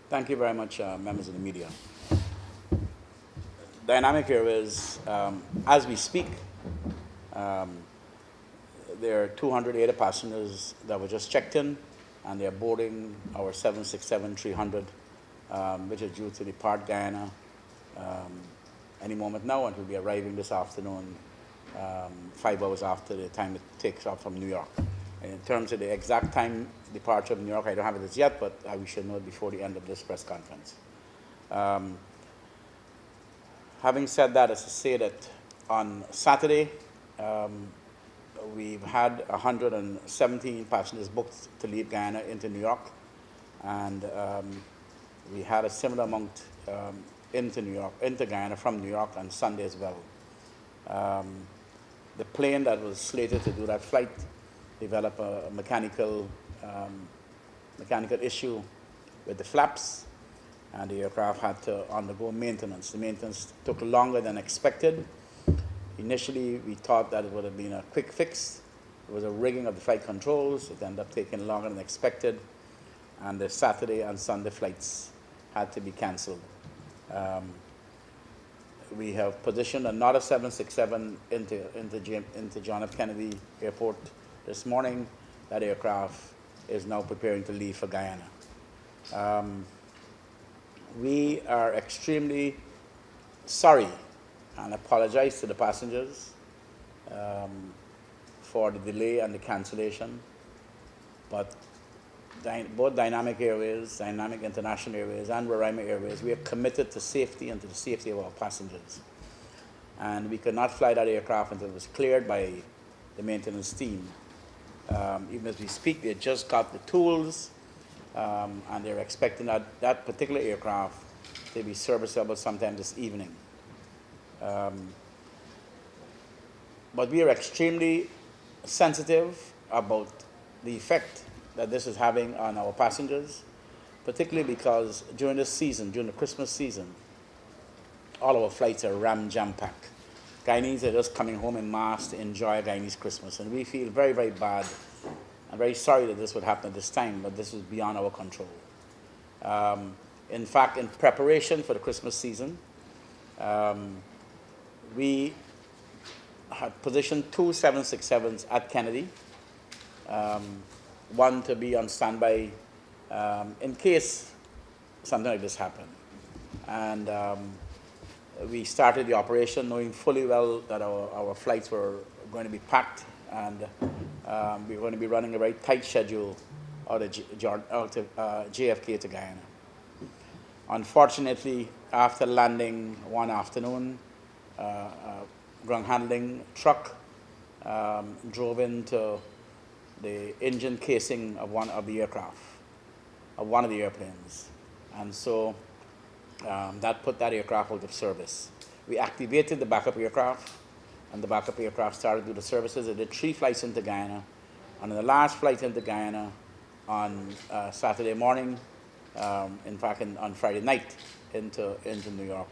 Thank you very much, members of the media. Dynamic Airways, as we speak, there are 280 passengers that were just checked in, and they're boarding our 767-300, which is due to depart Guyana um, any moment now, and will be arriving this afternoon, 5 hours after the time it takes off from New York. And in terms of the exact time departure of New York, I don't have it as yet, but we should know it before the end of this press conference. Um, Having said that, as I say that on Saturday, um, we've had 117 passengers booked to leave Guyana into New York, and we had a similar amount into Guyana from New York on Sunday as well. Um, the plane that was slated to do that flight developed a mechanical issue with the flaps, and the aircraft had to undergo maintenance. The maintenance took longer than expected. Initially, we thought that it would have been a quick fix. It was a rigging of the flight controls. It ended up taking longer than expected, and the Saturday and Sunday flights had to be canceled. Um, we have positioned another 767 into John F. Kennedy Airport this morning. That aircraft is now preparing to leave for Guyana. Um, we are extremely sorry and apologize to the passengers um, for the delay and the cancellation. But both Dynamic Airways, Dynamic International Airways, and Roraima Airways, we are committed to safety and to the safety of our passengers. And we could not fly that aircraft until it was cleared by the maintenance team. Even as we speak, they just got the tools, and they're expecting that particular aircraft to be serviceable sometime this evening. Um, but we are extremely sensitive about the effect that this is having on our passengers, particularly because during this season, during the Christmas season, all our flights are jam-packed. Guyanese are just coming home en masse to enjoy Guyanese Christmas, and we feel very, very bad. I'm very sorry that this would happen at this time, but this is beyond our control. In fact, in preparation for the Christmas season, we had positioned two 767s at Kennedy, one to be on standby in case something like this happened. And we started the operation knowing fully well that our flights were going to be packed, and we were going to be running a very tight schedule out of JFK to Guyana. Unfortunately, after landing one afternoon, a ground handling truck drove into the engine casing of one of the aircraft, of one of the airplanes. And so that put that aircraft out of service. We activated the backup aircraft, and the backup aircraft started to do the services. It did 3 flights into Guyana, and on the last flight into Guyana on Saturday morning, in fact on Friday night into New York,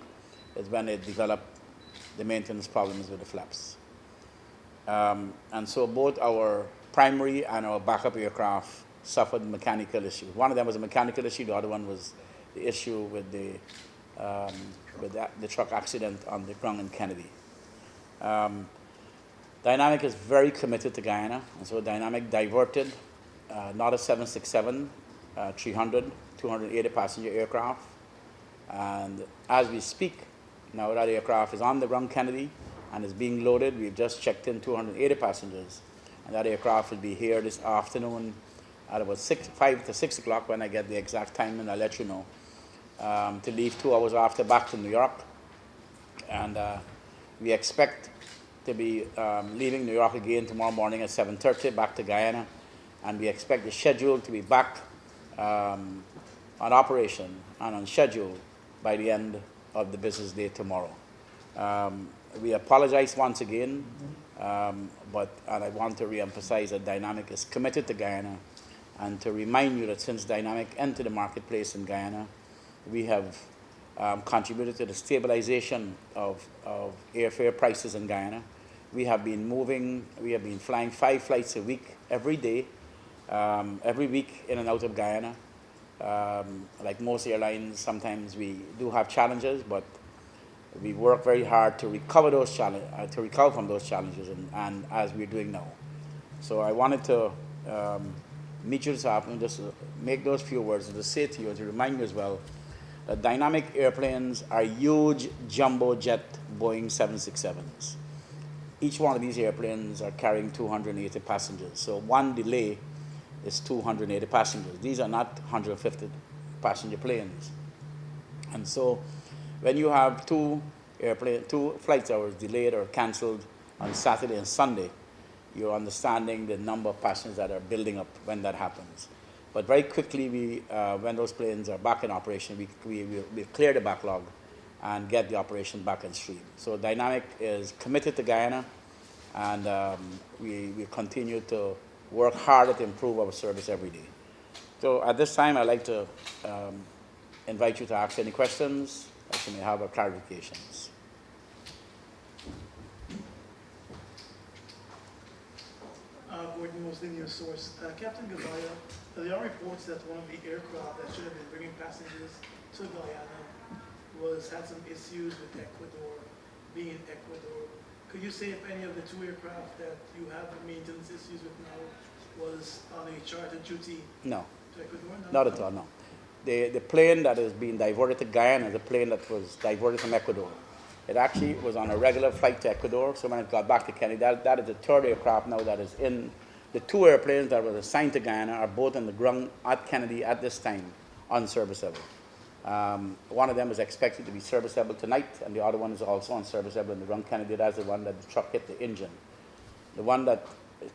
is when it developed the maintenance problems with the flaps. And so both our primary and our backup aircraft suffered mechanical issues. One of them was a mechanical issue, the other one was the issue with the truck accident on the ground in Kennedy. Dynamic is very committed to Guyana, and so Dynamic diverted not a 767, 300, 280 passenger aircraft. And as we speak, now that aircraft is on the ground Kennedy and is being loaded. We've just checked in 280 passengers, and that aircraft will be here this afternoon at about 5 to 6 o'clock when I get the exact time, and I'll let you know, to leave 2 hours after back to New York. And we expect to be leaving New York again tomorrow morning at 7:30 back to Guyana, and we expect the schedule to be back on operation and on schedule by the end of the business day tomorrow. We apologize once again, and I want to reemphasize that Dynamic is committed to Guyana, and to remind you that since Dynamic entered the marketplace in Guyana, we have contributed to the stabilization of airfare prices in Guyana. We have been flying 5 flights a week, every day, every week in and out of Guyana. Like most airlines, sometimes we do have challenges, but we work very hard to recover to recover from those challenges, and as we're doing now. So I wanted to um, meet you this afternoon, just to make those few words, and to say to you, and to remind you as well, that dynamic airplanes are huge jumbo jet Boeing 767s. Each one of these airplanes are carrying 280 passengers. So one delay is 280 passengers. These are not 150 passenger planes. And so when you have two flight hours delayed or canceled on Saturday and Sunday, you're understanding the number of passengers that are building up when that happens. But very quickly, when those planes are back in operation, we clear the backlog and get the operation back in stream. So Dynamic is committed to Guyana, and we continue to work harder to improve our service every day. So at this time, I'd like to um, invite you to ask any questions that you may have or clarifications. Gordon Mosley, news source. Captain Gavaya, there are reports that one of the aircraft that should have been bringing passengers to Guyana had some issues with Ecuador, being in Ecuador. Could you say if any of the two aircraft that you have maintenance issues with now was on a charter duty No, to Ecuador? No? not at all, no. The plane that is being diverted to Guyana is a plane that was diverted from Ecuador. It actually was on a regular flight to Ecuador, so when it got back to Kennedy, that is the third aircraft now that is in. The two airplanes that were assigned to Guyana are both on the ground at Kennedy at this time, unserviceable. One of them is expected to be serviceable tonight, and the other one is also unserviceable in the ground Kennedy. That's the one that the truck hit the engine. The one that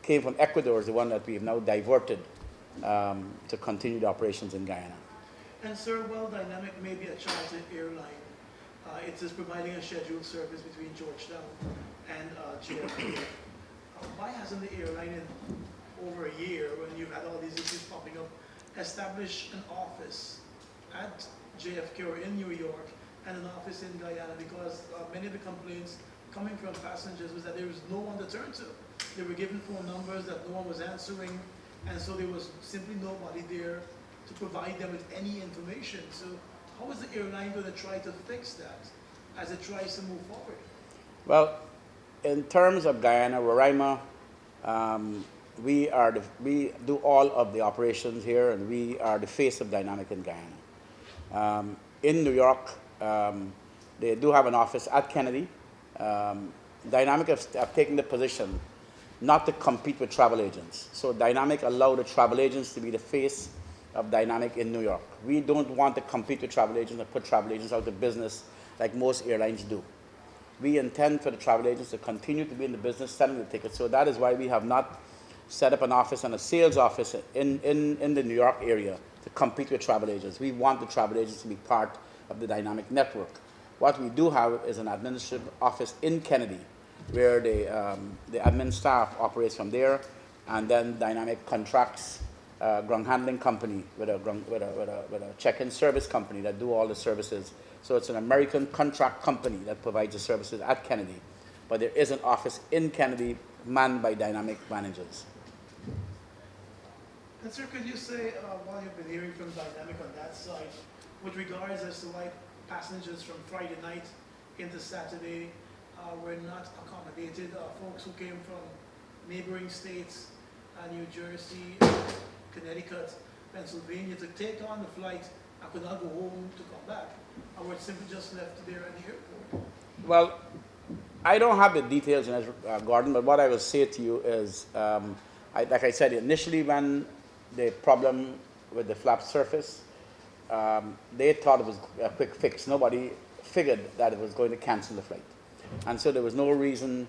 came from Ecuador is the one that we have now diverted to continue the operations in Guyana. And sir, while Dynamic may be a charter airline, it is providing a scheduled service between Georgetown and JFK. Why hasn't the airline in over a year, when you've had all these issues popping up, established an office at JFK or in New York and an office in Guyana? Because many of the complaints coming from passengers was that there was no one to turn to. They were given phone numbers that no one was answering, and so there was simply nobody there to provide them with any information. So how is the airline going to try to fix that as it tries to move forward? Well, in terms of Guyana, Roraima, we do all of the operations here, and we are the face of Dynamic in Guyana. In New York, they do have an office at Kennedy. Dynamic have taken the position not to compete with travel agents. So Dynamic allow the travel agents to be the face of Dynamic in New York. We don't want to compete with travel agents and put travel agents out of business like most airlines do. We intend for the travel agents to continue to be in the business selling the tickets. So that is why we have not set up an office and a sales office in the New York area to compete with travel agents. We want the travel agents to be part of the Dynamic network. What we do have is an administrative office in Kennedy where the admin staff operates from there, and then Dynamic contracts ground handling company with a check-in service company that do all the services. So it's an American contract company that provides the services at Kennedy, but there is an office in Kennedy manned by Dynamic managers. And sir, could you say, while you've been hearing from Dynamic on that side, with regards as to why passengers from Friday night into Saturday were not accommodated, folks who came from neighboring states, New Jersey, Connecticut, Pennsylvania, to take on the flight and could not go home to come back, or were simply just left there at the airport? Well, I don't have the details in it, Gordon, but what I will say to you is, like I said, initially when the problem with the flap surface, they thought it was a quick fix. Nobody figured that it was going to cancel the flight. And so there was no reason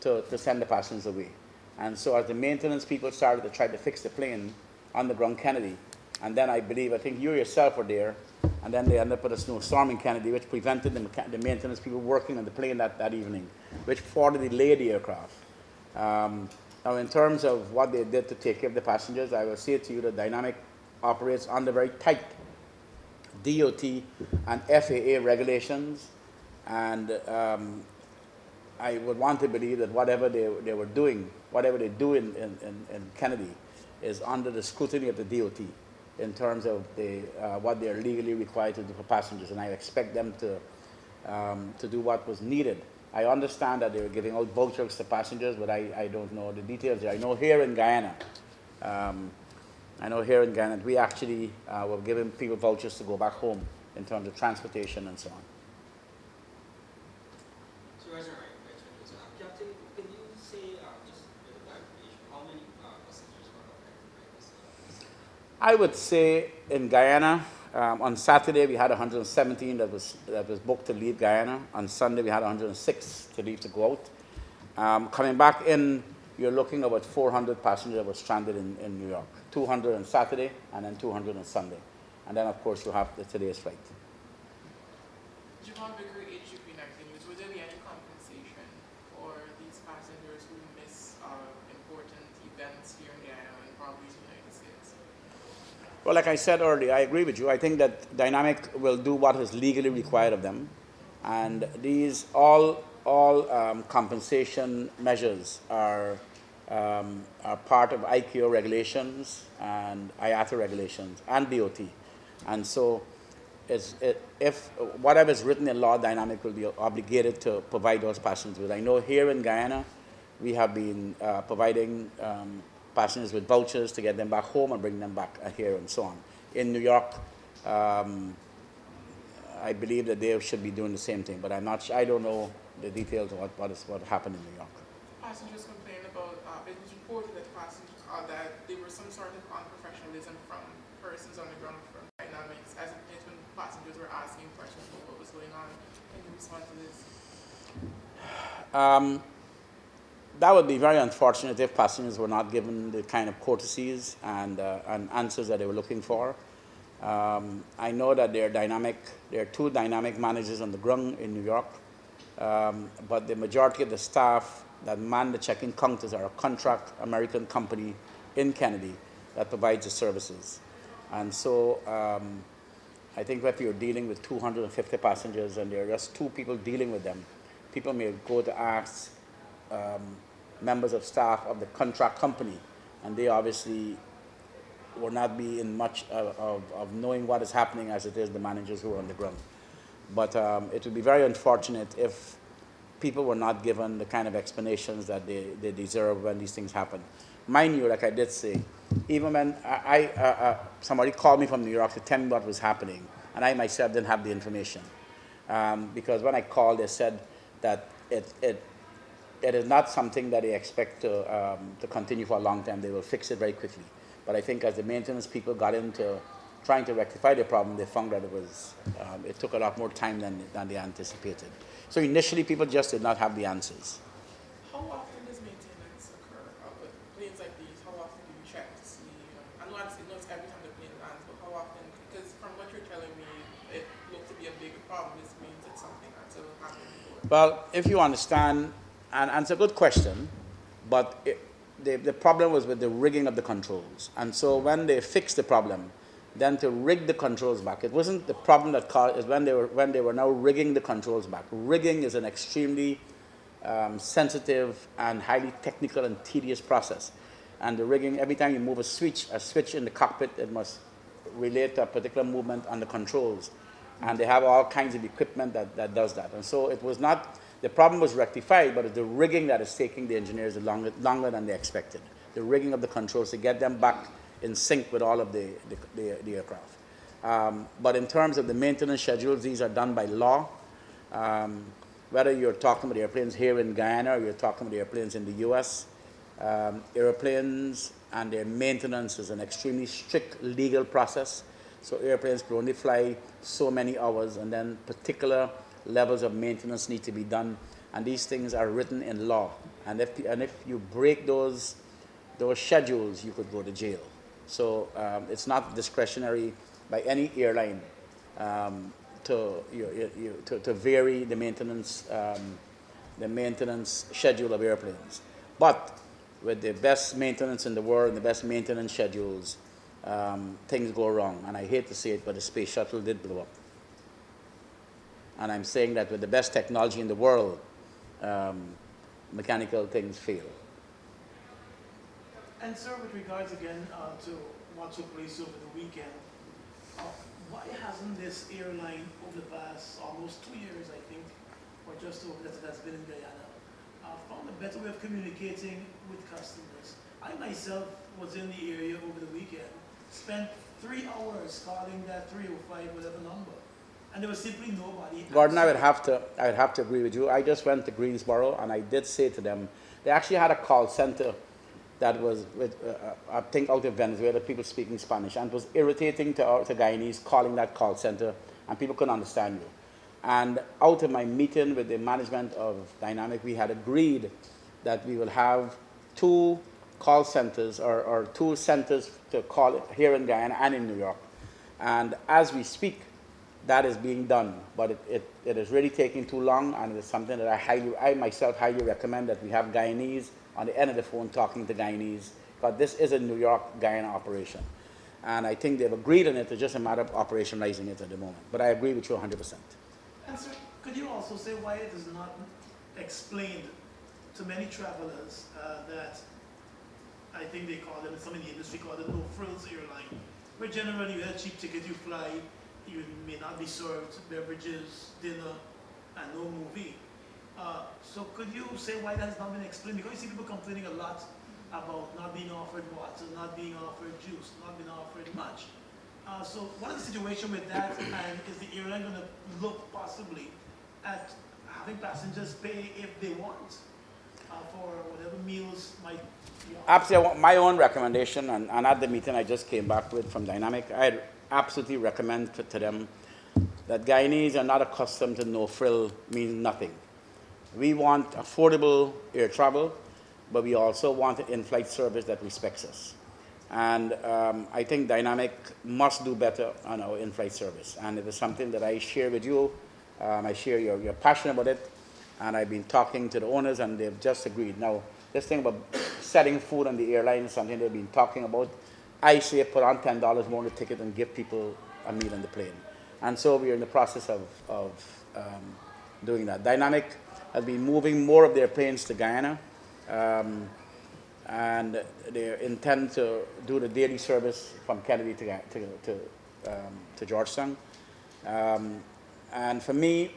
to send the passengers away. And so as the maintenance people started to try to fix the plane on the ground Kennedy, and then I think you yourself were there, and then they ended up with a snowstorm in Kennedy, which prevented the maintenance people working on the plane that evening, which further delayed the aircraft. Now, in terms of what they did to take care of the passengers, I will say to you that Dynamic operates under very tight DOT and FAA regulations, and I would want to believe that whatever they were doing, whatever they do in Kennedy, is under the scrutiny of the DOT. in terms of what they're legally required to do for passengers, and I expect them to do what was needed. I understand that they were giving out vouchers to passengers, but I don't know the details. I know here in Guyana, um, we actually were giving people vouchers to go back home in terms of transportation and so on. So, as a right question, Captain, can you say just a bit of clarification? How many passengers were affected by this? I would say in Guyana, on Saturday we had 117 that was booked to leave Guyana. On Sunday we had 106 to leave to go out. Coming back in, you're looking at about 400 passengers that were stranded in New York. 200 on Saturday and then 200 on Sunday. And then of course you have today's flight. Japan Bakery HGP 19 news, would there be any compensation for these passengers who miss important events here in Guyana and probably the United States? Well, like I said earlier, I agree with you. I think that Dynamic will do what is legally required of them. And these all compensation measures are part of ICAO regulations and IATA regulations and DOT. And so if whatever is written in law, Dynamic will be obligated to provide those passengers with. I know here in Guyana, we have been providing passengers with vouchers to get them back home and bring them back here and so on. In New York, I believe that they should be doing the same thing, but I don't know the details of what happened in New York. Passengers complained about, it was reported that passengers, that there was some sort of unprofessionalism from persons on the ground from Dynamics, as it is when passengers were asking questions about what was going on. Can you respond to this? That would be very unfortunate if passengers were not given the kind of courtesies and answers that they were looking for. I know that there are two Dynamic managers on the ground in New York, but the majority of the staff that man the check-in counters are a contract American company in Kennedy that provides the services. And so I think if you're dealing with 250 passengers and there are just two people dealing with them, people may go to ask members of staff of the contract company, and they obviously will not be in much of knowing what is happening as it is the managers who are on the ground. But it would be very unfortunate if people were not given the kind of explanations that they deserve when these things happen. Mind you, like I did say, even when somebody called me from New York to tell me what was happening, and I myself didn't have the information. Because when I called, they said that it is not something that they expect to continue for a long time. They will fix it very quickly. But I think as the maintenance people got into trying to rectify the problem, they found that it took a lot more time than they anticipated. So initially, people just did not have the answers. How often does maintenance occur with planes like these? How often do you check to see? I know it's every time the plane lands, but how often? Because from what you're telling me, it looked to be a bigger problem. This means it's something that's happening before. Well, if you understand, and it's a good question, but the problem was with the rigging of the controls. And so when they fixed the problem, then to rig the controls back, it wasn't the problem that caused, is when they were now rigging the controls back. Rigging is an extremely sensitive and highly technical and tedious process. And the rigging, every time you move a switch in the cockpit, it must relate to a particular movement on the controls. And they have all kinds of equipment that does that. And so it was not, the problem was rectified, but it's the rigging that is taking the engineers longer than they expected. The rigging of the controls to get them back in sync with all of the aircraft. But in terms of the maintenance schedules, these are done by law. Whether you're talking about airplanes here in Guyana or you're talking about airplanes in the US, airplanes and their maintenance is an extremely strict legal process. So airplanes can only fly so many hours, and then particular levels of maintenance need to be done. And these things are written in law. And if you break those schedules, you could go to jail. So it's not discretionary by any airline to vary the maintenance schedule of airplanes. But with the best maintenance in the world and the best maintenance schedules, things go wrong. And I hate to say it, but the space shuttle did blow up. And I'm saying that with the best technology in the world, mechanical things fail. And sir, with regards again to what took place over the weekend. Uh, why hasn't this airline over the past almost 2 years, I think, or just over that it has been in Guyana, found a better way of communicating with customers? I myself was in the area over the weekend, spent 3 hours calling that 305 whatever number, and there was simply nobody. Gordon, answering. I would have to agree with you. I just went to Greensboro and I did say to them, they actually had a call center that was with, I think out of Venezuela, people speaking Spanish, and it was irritating to Guyanese calling that call center, and people couldn't understand you. And out of my meeting with the management of Dynamic, we had agreed that we will have 2 call centers or 2 centers to call here in Guyana and in New York. And as we speak, that is being done, but it is really taking too long, and it is something that I myself highly recommend that we have Guyanese on the end of the phone talking to Guyanese, because this is a New York, Guyana operation. And I think they've agreed on it, it's just a matter of operationalizing it at the moment. But I agree with you 100%. And sir, could you also say why it is not explained to many travelers that I think they call them, some in the industry call it no-frills airline, where generally you have a cheap ticket, you fly, you may not be served beverages, dinner, and no movie. So could you say why that has not been explained? Because you see people complaining a lot about not being offered water, not being offered juice, not being offered much. So what is the situation with that, and is the airline going to look possibly at having passengers pay if they want for whatever meals might be offered? Absolutely, my own recommendation, and at the meeting I just came back with from Dynamic, I'd absolutely recommend to them that Guyanese are not accustomed to no-frill means nothing. We want affordable air travel, but we also want an in-flight service that respects us. And I think Dynamic must do better on our in-flight service. And it is something that I share with you. I share your passion about it. And I've been talking to the owners, and they've just agreed. Now, this thing about setting food on the airline is something they've been talking about. I say put on $10 more on the ticket and give people a meal on the plane. And so we're in the process of doing that. Dynamic has been moving more of their planes to Guyana. And they intend to do the daily service from Kennedy to Georgetown. And for me,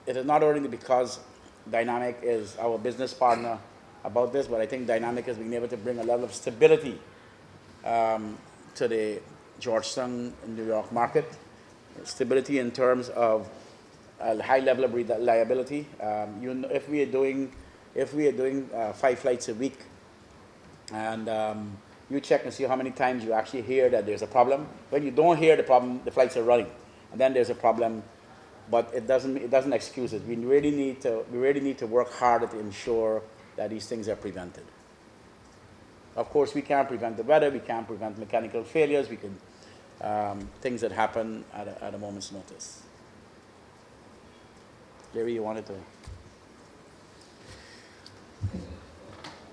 it is not only because Dynamic is our business partner about this, but I think Dynamic has been able to bring a level of stability to the Georgetown, New York market. Stability in terms of a high level of reliability. If we are doing 5 flights a week, and you check and see how many times you actually hear that there's a problem. When you don't hear the problem, the flights are running, and then there's a problem, but it doesn't excuse it. We really need to work harder to ensure that these things are prevented. Of course, we can't prevent the weather, we can't prevent mechanical failures, we can things that happen at a moment's notice. Larry, you wanted to?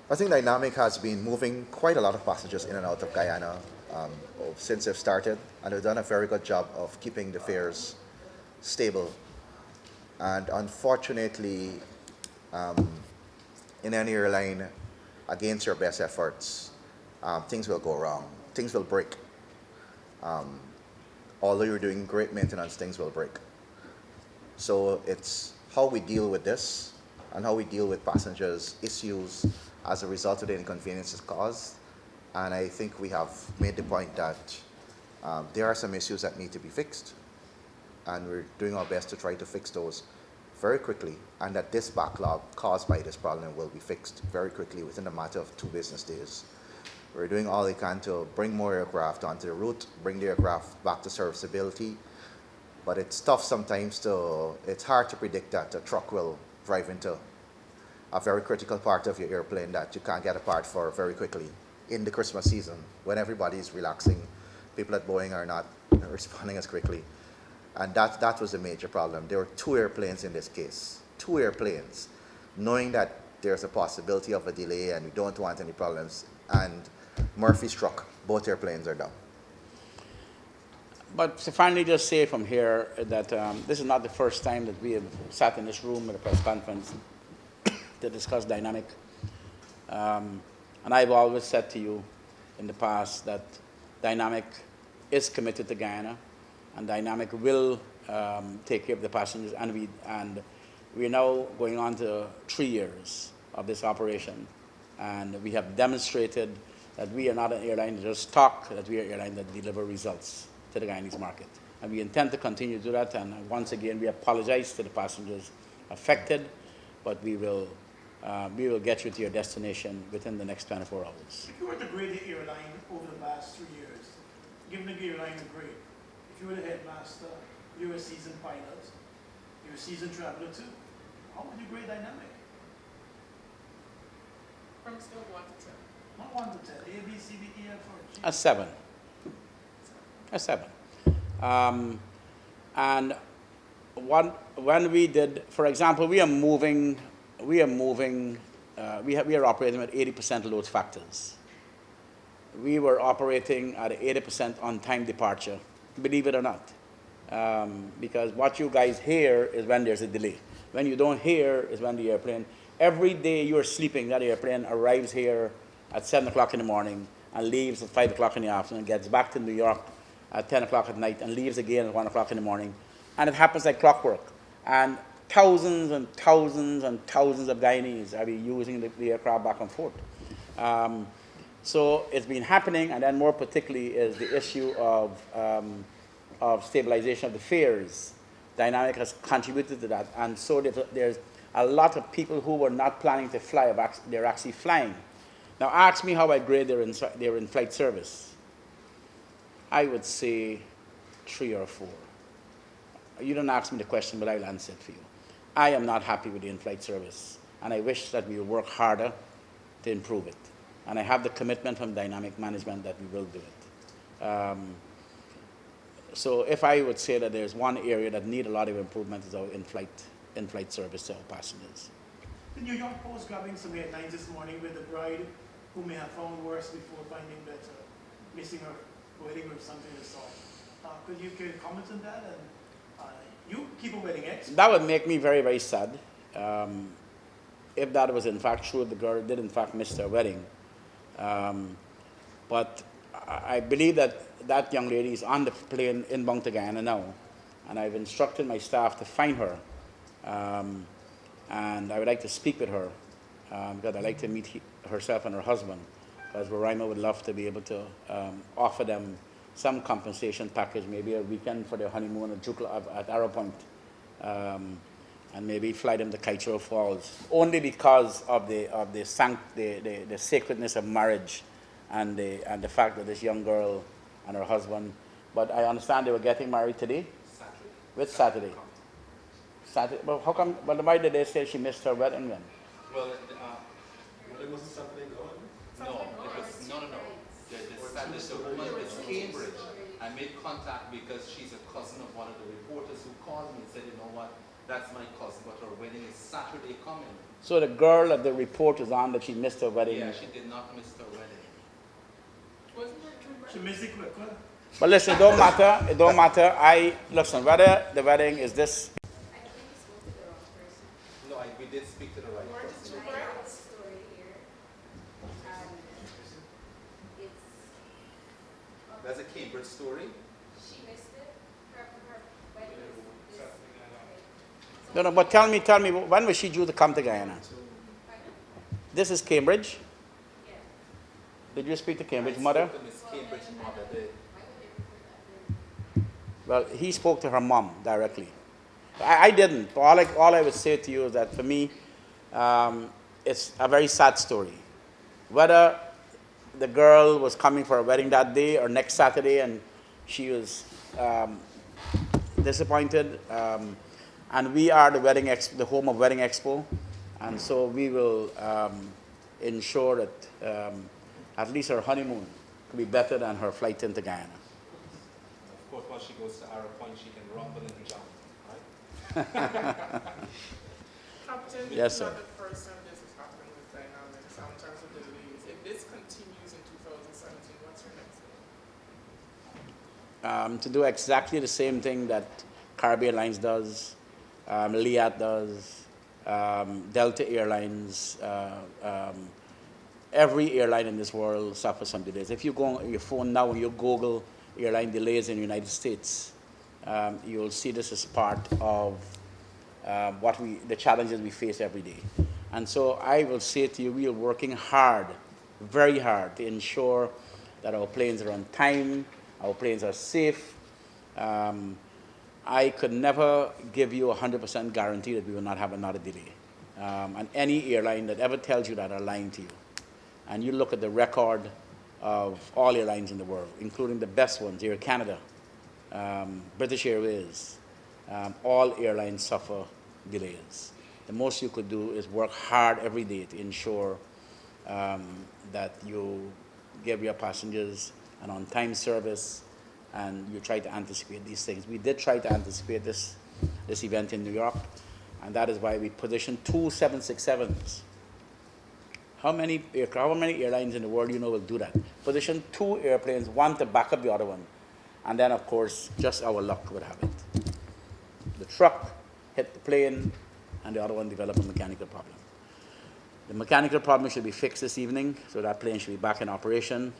I think Dynamic has been moving quite a lot of passengers in and out of Guyana since they've started, and they've done a very good job of keeping the fares stable. And unfortunately, in any airline, against your best efforts, things will go wrong. Things will break. Although you're doing great maintenance, things will break. So it's how we deal with this and how we deal with passengers' issues as a result of the inconveniences caused. And I think we have made the point that there are some issues that need to be fixed, and we're doing our best to try to fix those very quickly, and that this backlog caused by this problem will be fixed very quickly within a matter of 2 business days. We're doing all we can to bring more aircraft onto the route, bring the aircraft back to serviceability, but it's tough sometimes it's hard to predict that a truck will drive into a very critical part of your airplane that you can't get a part for very quickly in the Christmas season when everybody's relaxing. People at Boeing are not responding as quickly. And that was a major problem. There were 2 airplanes in this case, 2 airplanes, knowing that there's a possibility of a delay and we don't want any problems. And Murphy struck. Both airplanes are down. But to finally just say from here that this is not the first time that we have sat in this room at a press conference to discuss Dynamic. And I've always said to you in the past that Dynamic is committed to Guyana, and Dynamic will take care of the passengers. And we are now going on to 3 years of this operation, and we have demonstrated that we are not an airline that just talk, that we are an airline that deliver results to the Guyanese market. And we intend to continue to do that. And once again, we apologize to the passengers affected, but we will get you to your destination within the next 24 hours. If you were to grade the airline over the last 3 years, giving the airline a grade, if you were the headmaster, you're a seasoned pilot, you're a seasoned traveler too, how would you grade Dynamic? From scale 1 to 10. Not 1 to 10, A, B, C, D, E, F, or G. A 7. A 7. And when we did, for example, we are operating at 80% load factors. We were operating at 80% on-time departure, believe it or not. Because what you guys hear is when there's a delay. When you don't hear is when the airplane, every day you're sleeping, that airplane arrives here at 7 o'clock in the morning and leaves at 5 o'clock in the afternoon, gets back to New York at 10 o'clock at night and leaves again at 1 o'clock in the morning. And it happens like clockwork. And thousands and thousands and thousands of Guyanese are using the aircraft back and forth. So it's been happening, and then more particularly is the issue of stabilization of the fares. Dynamic has contributed to that, and so there's a lot of people who were not planning to fly, they're actually flying. Now ask me how I grade their in-flight service. I would say 3 or 4. You don't ask me the question, but I'll answer it for you. I am not happy with the in-flight service, and I wish that we would work harder to improve it. And I have the commitment from Dynamic Management that we will do it. So if I would say that there's one area that needs a lot of improvement is our in-flight service to our passengers. The New York Post grabbing some headlines this morning with the bride who may have found worse before finding better, missing her wedding or something of the sort. Could you comment on that? And you keep a wedding expert. That would make me very, very sad. If that was in fact true, the girl did in fact miss her wedding. But I believe that that young lady is on the plane inbound to Guyana now, and I've instructed my staff to find her. And I would like to speak with her, because I'd like to meet herself and her husband, because Roraima would love to be able to offer them some compensation package, maybe a weekend for their honeymoon at Arrow Point, and maybe fly them to Kaitro Falls, only because of the sacredness of marriage and the fact that this young girl and her husband. But I understand they were getting married today. Saturday. Which Saturday? Saturday. Well, how come? Well, why did they say she missed her wedding then? Well, it wasn't Saturday going? No, it was, no. The woman is Cambridge. I made contact because she's a cousin of one of the reporters who called me and said, you know what, that's my cousin, but her wedding is Saturday coming. So the girl that the report is on that she missed her wedding. Yeah, she did not miss her wedding. Wasn't there two She missed it quick, huh? But listen, it don't matter. It don't matter. Listen, whether the wedding is this. I think you spoke to the wrong person. No, we did speak to the right Weren't it person. two I have a brides? story here. It's, That's a Cambridge story. she missed it. Her wedding is No, but tell me, when was she due to come to Guyana? This is Cambridge. yeah. Did you speak to Cambridge I mother? spoke to Miss Cambridge mother. Why would they report that? Well, he spoke to her mom directly. I didn't. All I would say to you is that for me, it's a very sad story. Whether the girl was coming for a wedding that day or next Saturday and she was disappointed, and we are the home of Wedding Expo, and so we will ensure that at least her honeymoon will be better than her flight into Guyana. Of course, once she goes to Arrow Point, she can rumble and jump, right? Captain, this Yes, is sir. not the first time this has happened with Dynamics in terms of delays. If this continues in 2017, what's your next goal? To do exactly the same thing that Caribbean Airlines does, Liat does, Delta Airlines, every airline in this world suffers some delays. If you go on your phone now and you Google airline delays in the United States, you'll see this as part of the challenges we face every day. And so I will say to you, we are working hard, very hard, to ensure that our planes are on time, our planes are safe. I could never give you a 100% guarantee that we will not have another delay. And any airline that ever tells you that are lying to you. And you look at the record of all airlines in the world, including the best ones, Air Canada, British Airways, all airlines suffer delays. The most you could do is work hard every day to ensure that you give your passengers an on-time service and you try to anticipate these things. We did try to anticipate this event in New York, and that is why we positioned 2 767s. How many airlines in the world will do that? Position 2 airplanes, one to back up the other one. And then, of course, just our luck would have it. The truck hit the plane, and the other one developed a mechanical problem. The mechanical problem should be fixed this evening, so that plane should be back in operation.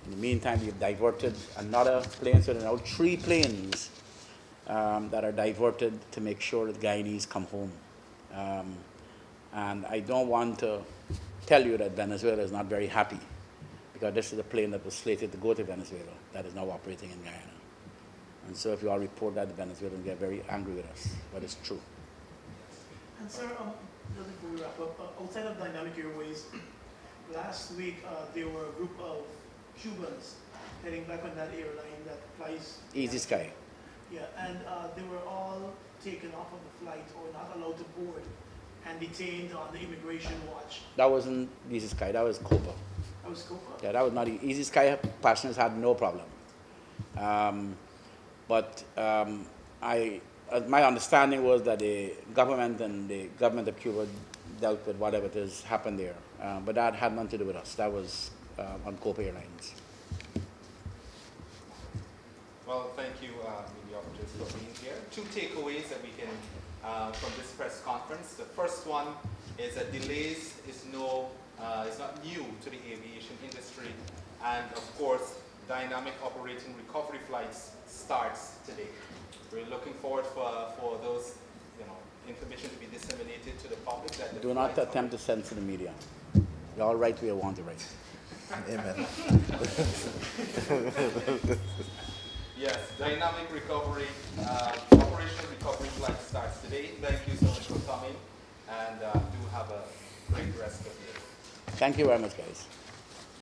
In the meantime, we've diverted another plane, so there are now 3 planes that are diverted to make sure that Guyanese come home. And I don't want to tell you that Venezuela is not very happy, because this is a plane that was slated to go to Venezuela that is now operating in Guyana. And so if you all report that, the Venezuelans get very angry with us, but it's true. And sir, just before we wrap up, outside of Dynamic Airways, last week there were a group of Cubans heading back on that airline that flies Easy Sky. Yeah, and they were all taken off of the flight or not allowed to board and detained on the immigration watch. That wasn't Easy Sky, that was Copa. That was Copa? Yeah, that was not Easy Sky. Passengers had no problem. My understanding was that the government and the government of Cuba dealt with whatever it is happened there. But that had nothing to do with us. That was on Copa Airlines. Well, thank you, media operators, for being here. 2 takeaways that we can from this press conference. The first one is that delays is not new to the aviation industry, and of course, dynamic operating recovery flights starts today. We're looking forward for those information to be disseminated to the public. That Do not attempt to censor the media. You're all right where you want to write. Amen. Yes, dynamic recovery, operational recovery flight starts today. Thank you so much for coming, and do have a great rest of the day. Thank you very much, guys.